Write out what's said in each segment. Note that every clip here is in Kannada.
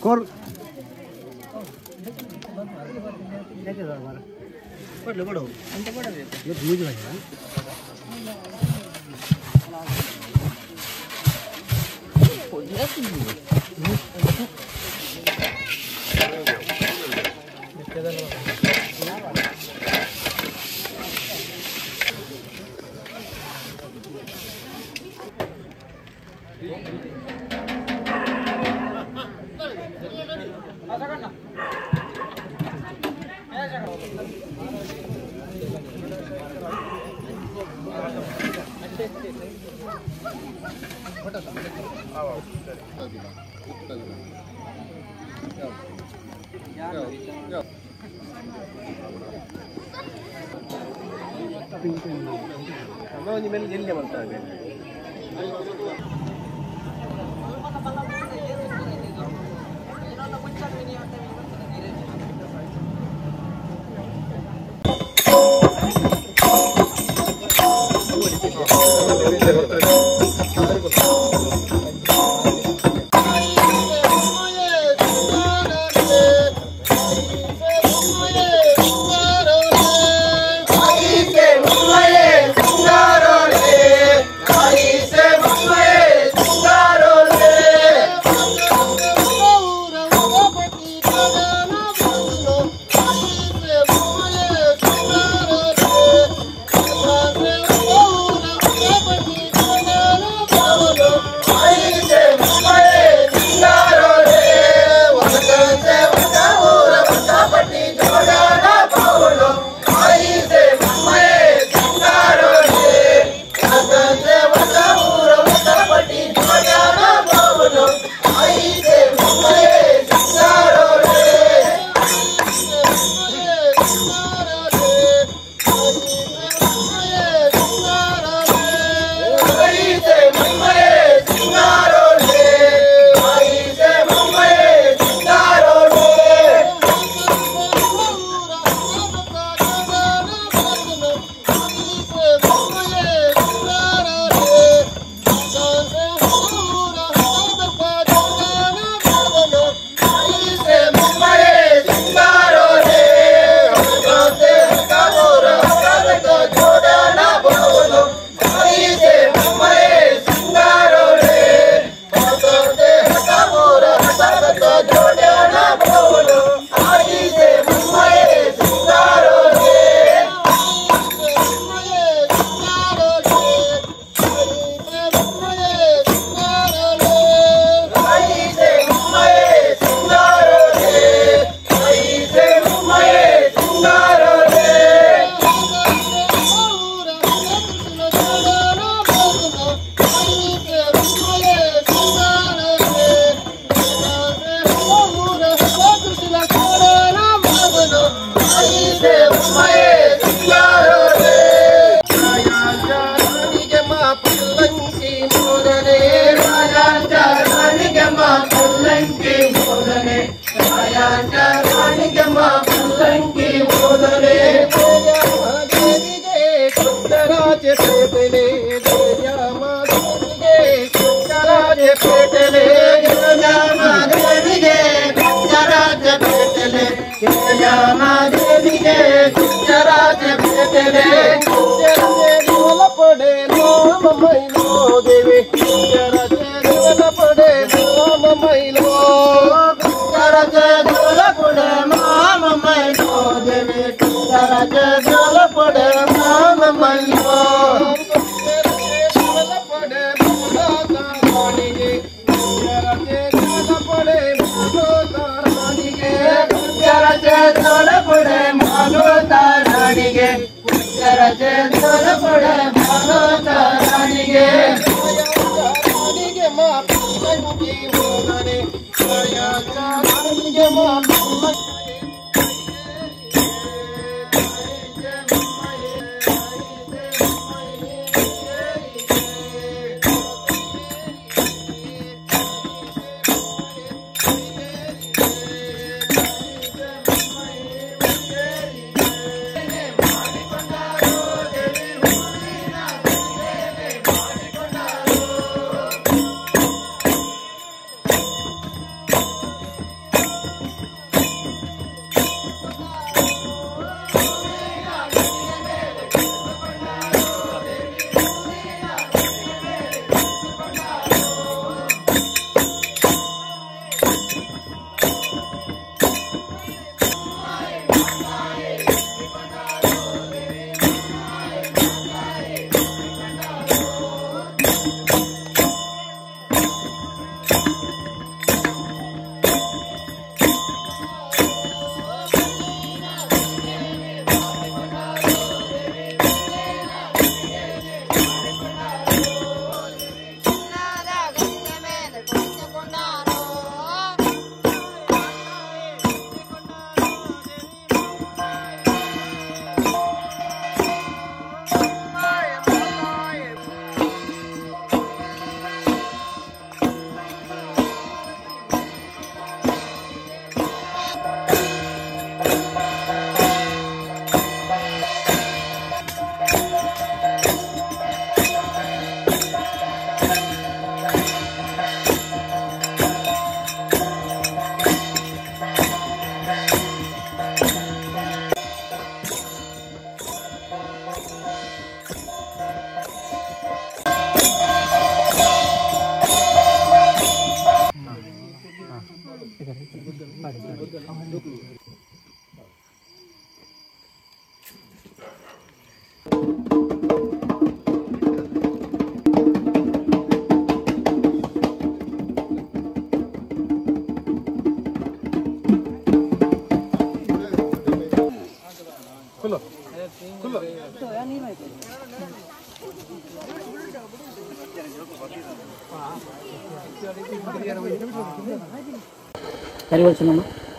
कोर पडलं पडव हे भूज भाई Rajendra Pura Bhagavata Ranige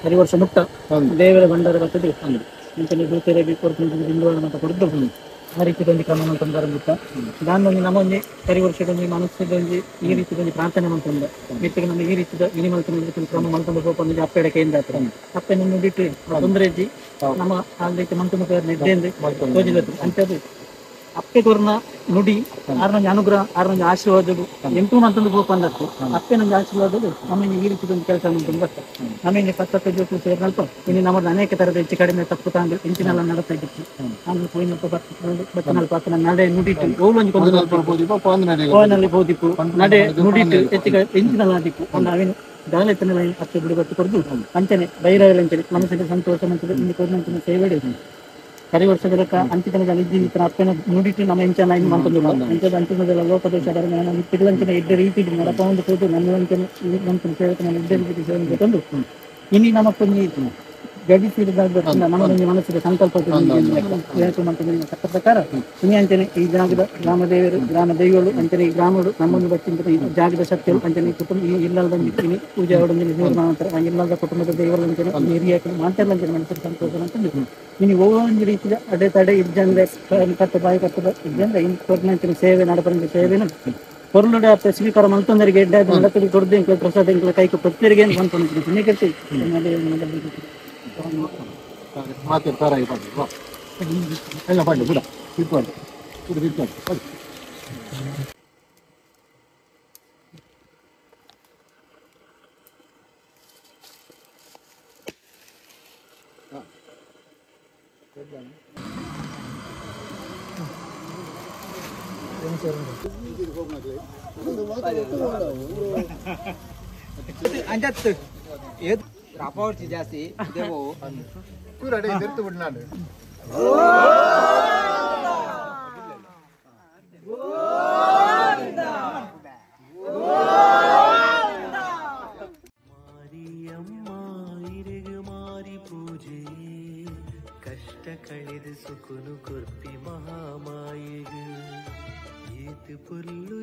ಹರಿವರ್ಷ ಮುಟ್ಟ ದೇವರ ಭಂಡಾರ ಬರ್ತದೆ ಇಂಚನೆ ದೂತರಿಗೆ ಹಿಂದುವರ್ಣ ಅಂತ ಕೊಡ್ದು ಆ ರೀತಿಯಲ್ಲಿ ಕ್ರಮ ಮಾಡ್ಕೊಂಡು ಬರಂಬಿಟ್ಟ ನಾನೊಂದು ನಮ್ಮೊಂದು ಹರಿವರ್ಷದಲ್ಲಿ ಮನಸ್ಸಲ್ಲಿ ಈ ರೀತಿಯಲ್ಲಿ ಪ್ರಾರ್ಥನೆ ಮಾಡ್ಕೊಂಡ ಮಿತ್ತಿಗೆ ನಮ್ಮ ಈ ರೀತಿಯ ಇನಿಮಲ್ಕೊಂಡು ಕ್ರಮ ಮಾಡ್ಕೊಂಡು ಹೋಗ್ಕೊಂಡು ಅಪ್ಪೆಡೆ ಕೈಯಿಂದ ಆಗ್ತದೆ ಅಪ್ಪೆನ ಬಿಟ್ಟು ತೊಂದರೆ ಇದ್ದಿ ನಮ್ಮ ಆ ರೀತಿ ಮಂತು ಮುಖ ನಿದ್ದೆ ತೋಜಿಲತ್ತು ಅಂತದ್ದು ಅಪ್ಪೆ ಕೊರ್ನ ನುಡಿ ಆರ್ನೊಂದು ಅನುಗ್ರಹ ಆರ್ನೊಂದು ಆಶೀರ್ವಾದಗಳು ಎಂಟು ಮಂತೊಂದು ಗೋಪಂದತ್ತು ಅಪ್ಪೆ ನೊಂದು ಆಶೀರ್ವಾದಗಳು ನಮಗೆ ಈ ರೀತಿ ಒಂದು ಕೆಲಸ ಮಾಡ್ಕೊಂಡು ಬರ್ತಾರೆ ನಮಗೆ 10 ಜೊತೆ ಸೇರಿನಲ್ಪ ಇನ್ನು ನಮ್ಮದು ಅನೇಕ ತರದ ಹೆಚ್ಚು ಕಡಿಮೆ ತಪ್ಪು ತಾಂಡು ಇಂಚಿನೆಲ್ಲ ನಡತಾ ಇದ್ದಿತ್ತು ಆಮೇಲೆ ಪೋಯಿನಲ್ಪ ಬತ್ತನಲ್ಪ ಆತನ ನಡೆ ನುಡಿಟ್ಟು ಓವನಲ್ಲಿ ಬೋದಿಪ್ಪು ನಡೆ ನುಡಿಟ್ಟು ಹೆಚ್ಚಿಗೆ ಇಂಚಿನೆಲ್ಲ ಆದಿಪ್ಪು ನಾವೇನು ಗಾಲೆತನೆಲ್ಲ ಹತ್ತು ಬಿಡಿ ಬತ್ತು ಕೊಡ್ದು ಅಂಚನೆ ಬೈರವಲ್ಲ ಅಂಚನೆ ಮನಸ್ಸಿಗೆ ಸಂತೋಷ ಮಂತದೆ ಇನ್ನು ಕೊಡ್ನಂಚಿನ ಸೇವೆ ಹರಿವರ್ಷದ ಅಂಚಿತನದಲ್ಲಿ ಇದ್ದ ಅಪ್ಪನ ನುಡಿಟ್ಟು ನಮ್ಮ ಎಂಚನ ಇದು ಮಂತಂದು ಅಂಚದ ಅಂಚಿನದೆಲ್ಲ ಲೋಕದೇಶದ ಇಟ್ಟಿಲ್ಲಂಚಿನ ಇದ್ದ ರೀತಿ ನಡಕೊಂಡು ಕೂತು ನಮ್ಮಂಚಿನ ಸೇವಕನ ಇದ್ದ ರೀತಿ ಸೇವೆ ತಂದು ಇನ್ನು ನಮ್ಮಕ್ಕೊಂದು ಗಡಿಸಿದಾಗ ನಮ್ಮದೊಂದು ಮನಸ್ಸಿಗೆ ಸಂಕಲ್ಪ ಚಟ್ಟ ಪ್ರಕಾರ ಇನ್ನು ಅಂಚನೆ ಈ ಜಾಗದ ಗ್ರಾಮ ದೈವಗಳು ಅಂಚನೆ ಈ ಗ್ರಾಮಗಳು ನಮ್ಮನ್ನು ಬಚ್ಚಿಂತ ಈ ಜಾಗದ ಶಕ್ತಿಗಳು ಅಂಚನೆ ಕುಟುಂಬ ಈ ಇಲ್ಲದ ಬಂದಿರ್ತೀನಿ ಪೂಜೆ ಅವಡೊಂದು ನಿರ್ಮಾಣ ಇಲ್ಲದ ಕುಟುಂಬದ ದೈವಗಳು ಅಂಚನೆ ಹಿರಿಯ ಮಾತೆಲ್ಲ ಅಂಚನೆ ಮನಸ್ಸಿಗೆ ಸಂತೋಷ ಅಂತಂದು ಇನ್ನು ಒಂದು ರೀತಿಯ ಅಡೆತಡೆ ಇದ್ದಂದ್ರೆ ಕಟ್ಟು ಬಾಯಿ ಕಟ್ಟದ ಇದ್ದಂದ್ರೆ ಇನ್ನು ಕೊರ್ನಂಚಿನ ಸೇವೆ ನಡಪಂದ ಸೇವೆನ ಹೊರಳುಡೆ ಅಪ್ಪ ಸ್ವೀಕಾರ ಮಲ್ತೊಂದರಿಗೆ ಎಡ್ಡೆ ನಡಕಡಿ ಕೊಡದೆ ಇಂಕ ಪ್ರಸಾದ ಇಂಕ ಕೈಕು ಪ್ರತಿಯರಿಗೆ ಏನು ಬಂದ್ಕೊಂಡಿದ್ದೀನಿ ಸುನ್ನಿಕರ್ತಿ ಎಲ್ಲ ಪಡ್ಡು ಬಿಡ ಇಟ್ಕೊಂಡು ಇಟ್ಕೊಂಡು ಅಂಜತ್ತು ಏದು ರಾಪಾವರ್ತಿ ಜಾಸ್ತಿ ದೇವು ಕೂರಡೆ ಎತ್ತು ಬಿಡ್ನಾಡು ಮಾರಿಯಮ್ಮ ಇರೆಗೆ ಮಾರಿ ಪೂಜೆ ಕಷ್ಟ ಕಳೆದು ಸುಕುನು ಕೊರ್ಪಿ ಮಹಾಮಾಯಿಗೆ ಏತು ಪೊರ್ಲು